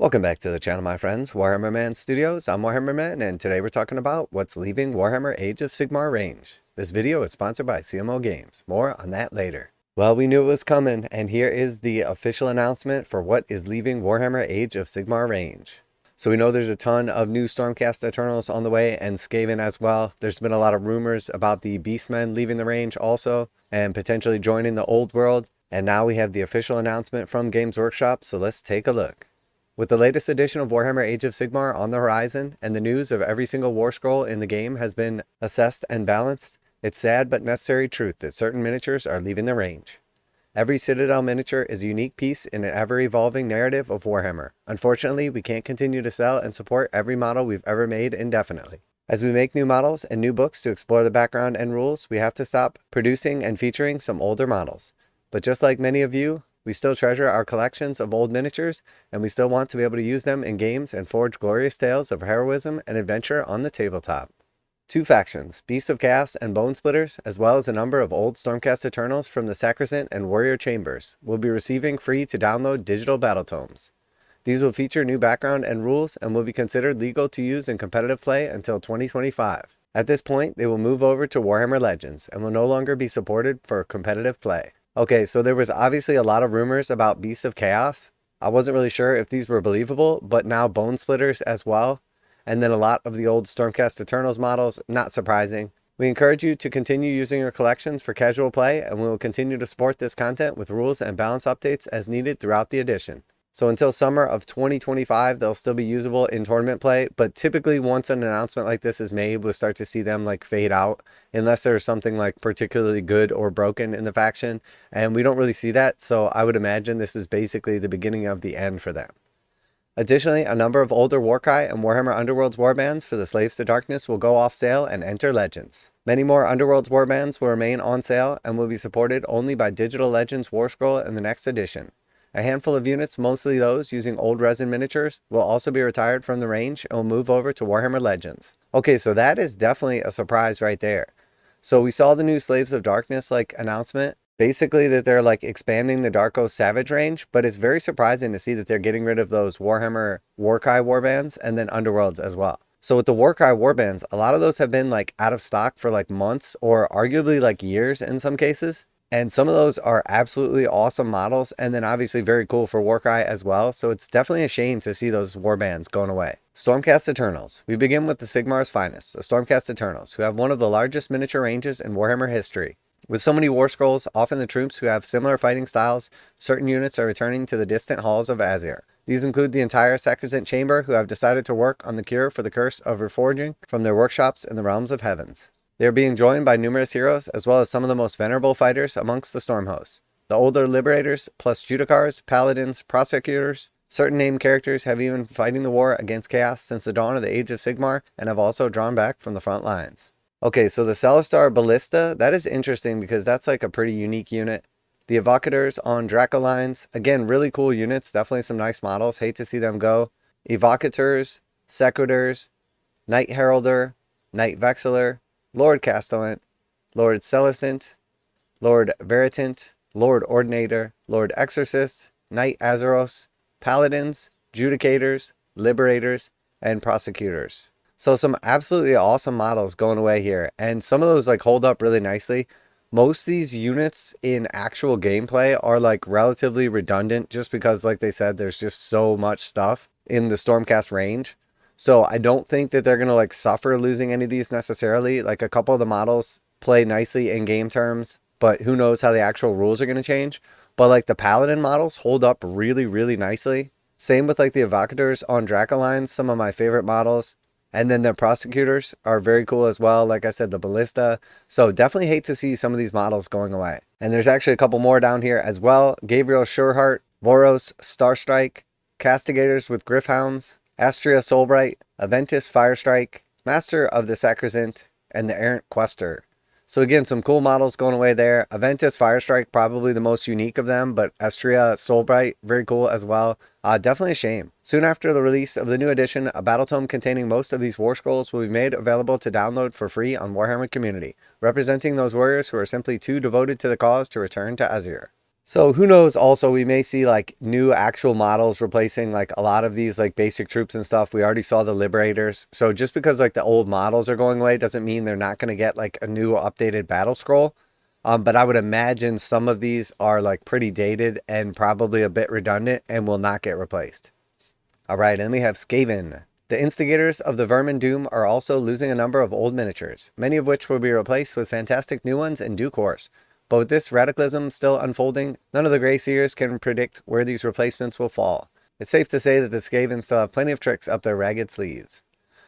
Welcome back to the channel, my friends. Warhammer Man Studios. I'm Warhammer Man, and today we're talking about what's leaving Warhammer Age of Sigmar range. This video is sponsored by CMO Games. More on that later. Well, we knew it was coming, and here is the official announcement for what is leaving Warhammer Age of Sigmar range. So we know there's a ton of new Stormcast Eternals on the way, and Skaven as well. There's been a lot of rumors about the Beastmen leaving the range also, and potentially joining the Old World. And now we have the official announcement from Games Workshop, so let's take a look. With the latest edition of Warhammer Age of Sigmar on the horizon, and the news of every single war scroll in the game has been assessed and balanced, it's sad but necessary truth that certain miniatures are leaving the range. Every Citadel miniature is a unique piece in an ever-evolving narrative of Warhammer. Unfortunately, we can't continue to sell and support every model we've ever made indefinitely. As we make new models and new books to explore the background and rules, we have to stop producing and featuring some older models. But just like many of you, we still treasure our collections of old miniatures, and we still want to be able to use them in games and forge glorious tales of heroism and adventure on the tabletop. Two factions, Beasts of Chaos and Bone Splitters, as well as a number of old Stormcast Eternals from the Sacrosanct and Warrior Chambers, will be receiving free to download digital battle tomes. These will feature new background and rules and will be considered legal to use in competitive play until 2025. At this point, they will move over to Warhammer Legends and will no longer be supported for competitive play. Okay, so there was obviously a lot of rumors about Beasts of Chaos. I wasn't really sure if these were believable, but now Bone Splitters as well. And then a lot of the old Stormcast Eternals models, not surprising. We encourage you to continue using your collections for casual play, and we will continue to support this content with rules and balance updates as needed throughout the edition. So until summer of 2025, they'll still be usable in tournament play, but typically once an announcement like this is made, we'll start to see them like fade out, unless there's something like particularly good or broken in the faction, and we don't really see that, so I would imagine this is basically the beginning of the end for them. Additionally, a number of older warcry and Warhammer Underworlds warbands for the Slaves to Darkness will go off sale and enter Legends. Many more Underworlds warbands will remain on sale and will be supported only by Digital Legends War Scroll in the next edition. A handful of units, mostly those using old resin miniatures, will also be retired from the range and will move over to Warhammer Legends. Okay, so that is definitely a surprise right there. So we saw the new Slaves of Darkness announcement, basically that they're expanding the Darko Savage range, but it's very surprising to see that they're getting rid of those Warhammer Warcry warbands and then Underworlds as well. So with the Warcry warbands, a lot of those have been out of stock for months or arguably years in some cases. And some of those are absolutely awesome models, and then obviously very cool for Warcry as well, so it's definitely a shame to see those warbands going away. Stormcast Eternals. We begin with the Sigmar's finest, the Stormcast Eternals, who have one of the largest miniature ranges in Warhammer history. With so many war scrolls, often the troops who have similar fighting styles, certain units are returning to the distant halls of Azyr. These include the entire Sacrosanct Chamber, who have decided to work on the cure for the curse of reforging from their workshops in the realms of heavens. They are being joined by numerous heroes, as well as some of the most venerable fighters amongst the storm hosts. The older liberators, plus Judicars, paladins, prosecutors. Certain named characters have even been fighting the war against chaos since the dawn of the Age of Sigmar, and have also drawn back from the front lines. Okay, so the Celestar Ballista, that is interesting because that's a pretty unique unit. The Evocators on Dracolines, again, really cool units, definitely some nice models, hate to see them go. Evocators, Sequitors, Knight Heralder, Knight Vexillor, Lord Castellant, Lord Celestant, Lord Veritant, Lord Ordinator, Lord Exorcist, Knight Azeros, Paladins, Judicators, Liberators, and Prosecutors. So some absolutely awesome models going away here, and some of those hold up really nicely. Most of these units in actual gameplay are relatively redundant just because they said there's just so much stuff in the Stormcast range. So I don't think that they're going to suffer losing any of these necessarily. A couple of the models play nicely in game terms, but who knows how the actual rules are going to change. But the Paladin models hold up really, really nicely. Same with the Evocators on Dracolines, some of my favorite models. And then the Prosecutors are very cool as well. Like I said, the Ballista. So definitely hate to see some of these models going away. And there's actually a couple more down here as well. Gabriel Sureheart, Voros Starstrike, Castigators with Griffhounds, Astria Soulbright, Aventus Firestrike, Master of the Sacrosanct, and the Errant Quester. So again, some cool models going away there. Aventus Firestrike, probably the most unique of them, but Astria Soulbright, very cool as well. Definitely a shame. Soon after the release of the new edition, a battle tome containing most of these war scrolls will be made available to download for free on Warhammer Community, representing those warriors who are simply too devoted to the cause to return to Azyr. So who knows, also we may see like new actual models replacing like a lot of these like basic troops and stuff. We already saw the liberators. So just because like the old models are going away doesn't mean they're not going to get like a new updated battle scroll. But I would imagine some of these are like pretty dated and probably a bit redundant and will not get replaced. All right, and we have Skaven. The instigators of the Vermin Doom are also losing a number of old miniatures, many of which will be replaced with fantastic new ones in due course. But with this radicalism still unfolding, none of the Grey Seers can predict where these replacements will fall. It's safe to say that the Skaven still have plenty of tricks up their ragged sleeves.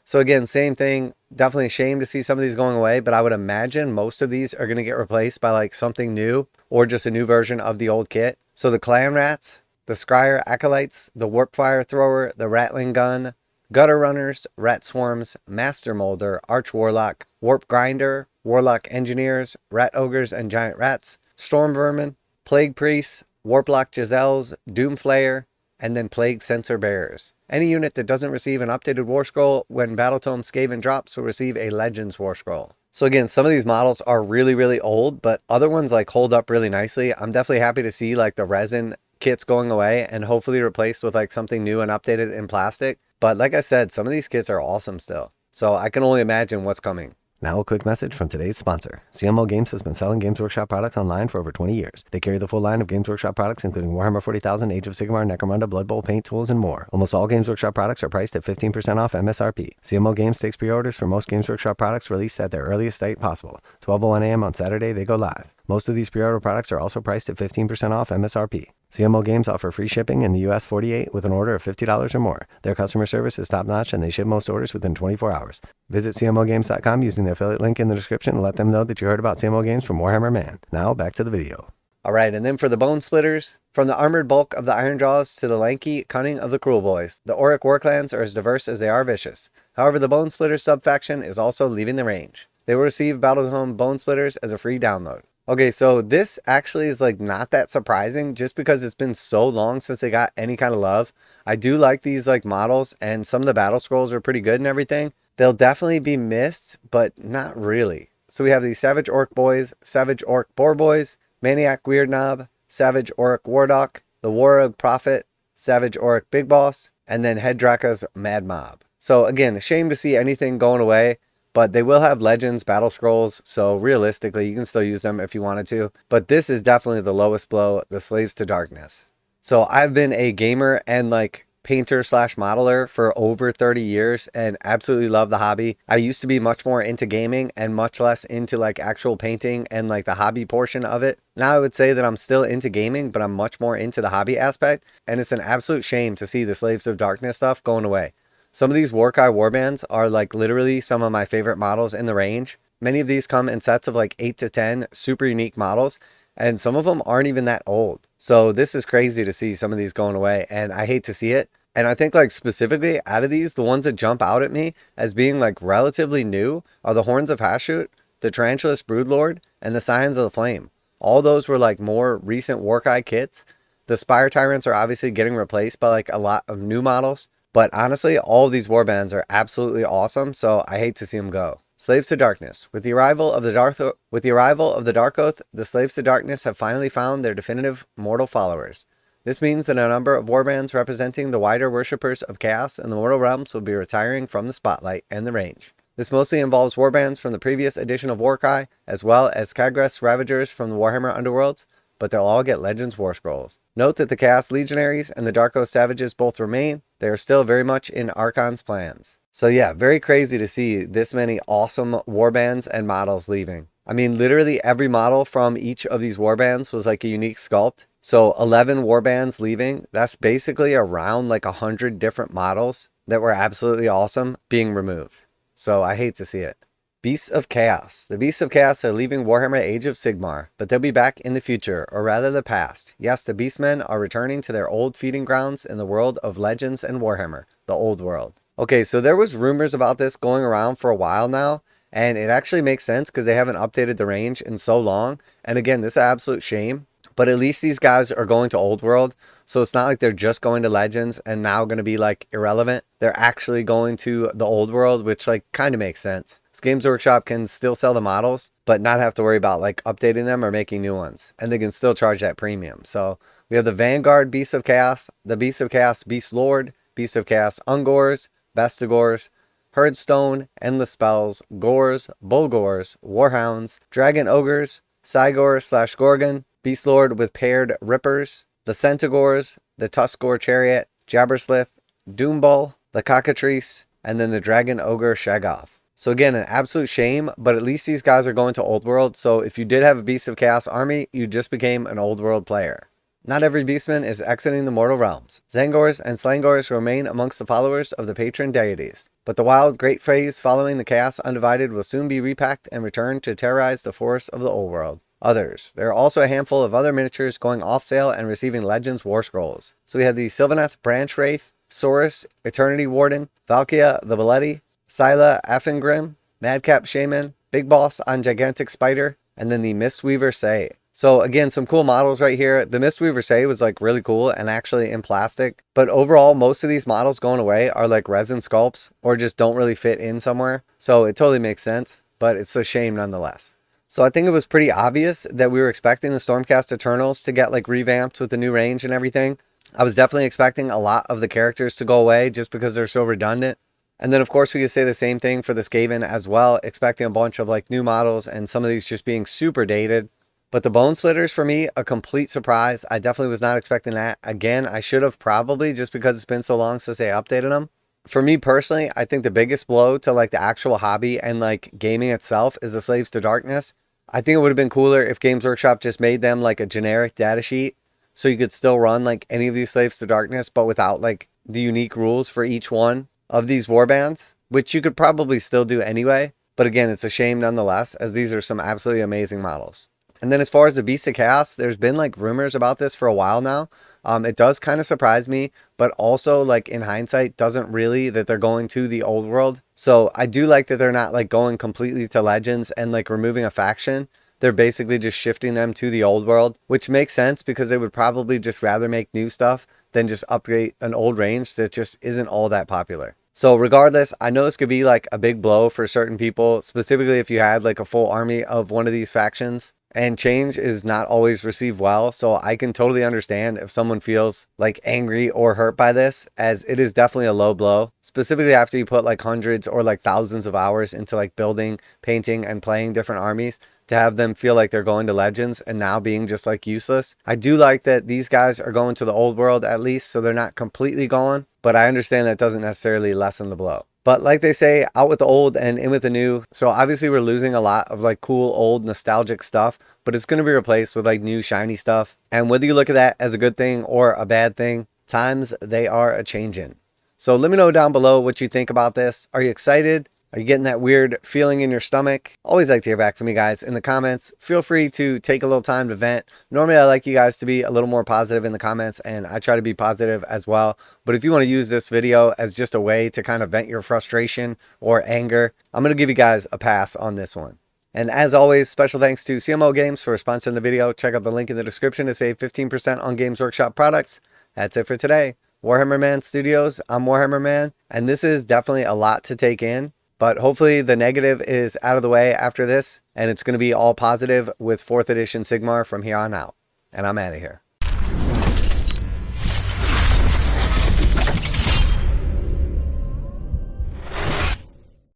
So again, same thing, definitely a shame to see some of these going away, but I would imagine most of these are going to get replaced by like something new or just a new version of the old kit. So the Clan Rats, the Scryer Acolytes, the Warp Fire Thrower, the Rattling Gun, Gutter Runners, Rat Swarms, Master Molder, Arch Warlock, Warp Grinder, Warlock Engineers, Rat Ogres and Giant Rats, Storm Vermin, Plague Priests, Warplock Giselles, Doom Flayer, and then Plague Sensor Bearers. Any unit that doesn't receive an updated War Scroll when Battletome Skaven drops will receive a Legends War Scroll. So again, some of these models are really, really old, but other ones like hold up really nicely. I'm definitely happy to see like the resin kits going away and hopefully replaced with like something new and updated in plastic. But like I said, some of these kits are awesome still. So I can only imagine what's coming. Now a quick message from today's sponsor. CMO Games has been selling Games Workshop products online for over 20 years. They carry the full line of Games Workshop products, including Warhammer 40,000, Age of Sigmar, Necromunda, Blood Bowl, paint tools, and more. Almost all Games Workshop products are priced at 15% off MSRP. CMO Games takes pre-orders for most Games Workshop products released at their earliest date possible. 12:01 a.m. on Saturday, they go live. Most of these pre-order products are also priced at 15% off MSRP. CMO Games offer free shipping in the US 48 with an order of $50 or more. Their customer service is top-notch and they ship most orders within 24 hours. Visit CMOGames.com using the affiliate link in the description and let them know that you heard about CMO Games from Warhammer Man. Now back to the video. Alright, and then for the Bone Splitters, from the armored bulk of the Ironjaws to the lanky cunning of the kruleboyz, the Orruk war clans are as diverse as they are vicious. However, the Bone Splitters sub-faction is also leaving the range. They will receive Battletome Bone Splitters as a free download. Okay, so this actually is like not that surprising just because it's been so long since they got any kind of love. I do like these like models and some of the battle scrolls are pretty good and everything. They'll definitely be missed, but not really. So we have the Savage Orc Boys, Savage Orc Boar Boys, Maniac Weird Knob, Savage Orc Wardok, the Warug Prophet, Savage Orc Big Boss, and then Hedraka's Mad Mob. So again, a shame to see anything going away. But they will have Legends, Battle Scrolls, so realistically, you can still use them if you wanted to. But this is definitely the lowest blow, the Slaves to Darkness. So I've been a gamer and like painter slash modeler for over 30 years and absolutely love the hobby. I used to be much more into gaming and much less into like actual painting and like the hobby portion of it. Now I would say that I'm still into gaming, but I'm much more into the hobby aspect. And it's an absolute shame to see the Slaves of Darkness stuff going away. Some of these warcry warbands are like literally some of my favorite models in the range. Many of these come in sets of like 8 to 10 super unique models, and some of them aren't even that old. So this is crazy to see some of these going away, and I hate to see it. And I think like specifically out of these, the ones that jump out at me as being like relatively new are the Horns of Hashut, the Tarantulas Broodlord, and the Scions of the Flame. All those were like more recent warcry kits. The Spire Tyrants are obviously getting replaced by like a lot of new models. But honestly, all of these warbands are absolutely awesome, so I hate to see them go. Slaves to Darkness. With the arrival of the Dark Oath, the Slaves to Darkness have finally found their definitive mortal followers. This means that a number of warbands representing the wider worshippers of chaos and the mortal realms will be retiring from the spotlight and the range. This mostly involves warbands from the previous edition of Warcry, as well as Kagras Ravagers from the Warhammer Underworlds, but they'll all get Legends War Scrolls. Note that the Chaos Legionaries and the Dark Oath Savages both remain. They are still very much in Archon's plans. So yeah, very crazy to see this many awesome warbands and models leaving. I mean, literally every model from each of these warbands was like a unique sculpt. So 11 warbands leaving, that's basically around like 100 different models that were absolutely awesome being removed. So I hate to see it. Beasts of Chaos. The Beasts of Chaos are leaving Warhammer Age of Sigmar, but they'll be back in the future, or rather the past. Yes, the Beastmen are returning to their old feeding grounds in the world of Legends and Warhammer, the old world. Okay, so there was rumors about this going around for a while now, and it actually makes sense because they haven't updated the range in so long. And again, this is an absolute shame, but at least these guys are going to old world, so it's not like they're just going to Legends and now going to be like irrelevant. They're actually going to the old world, which like kind of makes sense. So Games Workshop can still sell the models, but not have to worry about like updating them or making new ones. And they can still charge that premium. So we have the Vanguard Beasts of Chaos, the Beasts of Chaos Beast Lord, Beasts of Chaos Ungors, Bestigors, Herdstone, Endless Spells, Gors, Bulgors, Warhounds, Dragon Ogres, Cygor/Gorgon, Beast Lord with paired Rippers, the Centaurs, the Tuskor Chariot, Jabberslith, Doombull, the Cockatrice, and then the Dragon Ogre Shaggoth. So again, an absolute shame, but at least these guys are going to Old World, so if you did have a Beast of Chaos army, you just became an Old World player. Not every beastman is exiting the mortal realms. Zangors and Slangors remain amongst the followers of the patron deities, but the wild great phase following the Chaos Undivided will soon be repacked and returned to terrorize the forests of the Old World. Others. There are also a handful of other miniatures going off sale and receiving Legends War Scrolls. So we have the Sylvaneth Branch Wraith, Saurus, Eternity Warden, Valkia the Valetti, Scylla Affengrim, Madcap Shaman, Big Boss on Gigantic Spider, and then the Mistweaver Say. So again, some cool models right here. The Mistweaver Say was like really cool and actually in plastic. But overall, most of these models going away are like resin sculpts or just don't really fit in somewhere. So it totally makes sense, but it's a shame nonetheless. So I think it was pretty obvious that we were expecting the Stormcast Eternals to get like revamped with the new range and everything. I was definitely expecting a lot of the characters to go away just because they're so redundant. And then of course we could say the same thing for the Skaven as well, expecting a bunch of like new models and some of these just being super dated. But the Bone Splitters, for me, a complete surprise. I definitely was not expecting that. Again, I should have probably, just because it's been so long since they updated them. For me personally, I think the biggest blow to like the actual hobby and like gaming itself is the Slaves to Darkness. I think it would have been cooler if Games Workshop just made them like a generic datasheet, so you could still run like any of these Slaves to Darkness, but without like the unique rules for each one of these warbands, which you could probably still do anyway. But again, it's a shame nonetheless, as these are some absolutely amazing models. And then as far as the Beast of Chaos, there's been like rumors about this for a while now. It does kind of surprise me, but also like in hindsight, doesn't really, that they're going to the Old World. So I do like that they're not like going completely to Legends and like removing a faction. They're basically just shifting them to the Old World, which makes sense because they would probably just rather make new stuff than just upgrade an old range that just isn't all that popular. So regardless, I know this could be like a big blow for certain people, specifically if you had like a full army of one of these factions. And change is not always received well, so I can totally understand if someone feels like angry or hurt by this, as it is definitely a low blow, specifically after you put like hundreds or like thousands of hours into like building, painting, and playing different armies, to have them feel like they're going to Legends and now being just like useless. I do like that these guys are going to the Old World at least, so they're not completely gone, but I understand that doesn't necessarily lessen the blow. But like they say, out with the old and in with the new. So obviously we're losing a lot of like cool, old, nostalgic stuff, but it's going to be replaced with like new, shiny stuff. And whether you look at that as a good thing or a bad thing, times they are a-changin'. So let me know down below what you think about this. Are you excited? Are you getting that weird feeling in your stomach? Always like to hear back from you guys in the comments. Feel free to take a little time to vent. Normally, I like you guys to be a little more positive in the comments, and I try to be positive as well. But if you want to use this video as just a way to kind of vent your frustration or anger, I'm going to give you guys a pass on this one. And as always, special thanks to CMO Games for sponsoring the video. Check out the link in the description to save 15% on Games Workshop products. That's it for today. Warhammer Man Studios, I'm Warhammer Man, and this is definitely a lot to take in. But hopefully the negative is out of the way after this, and it's going to be all positive with 4th edition Sigmar from here on out. And I'm out of here.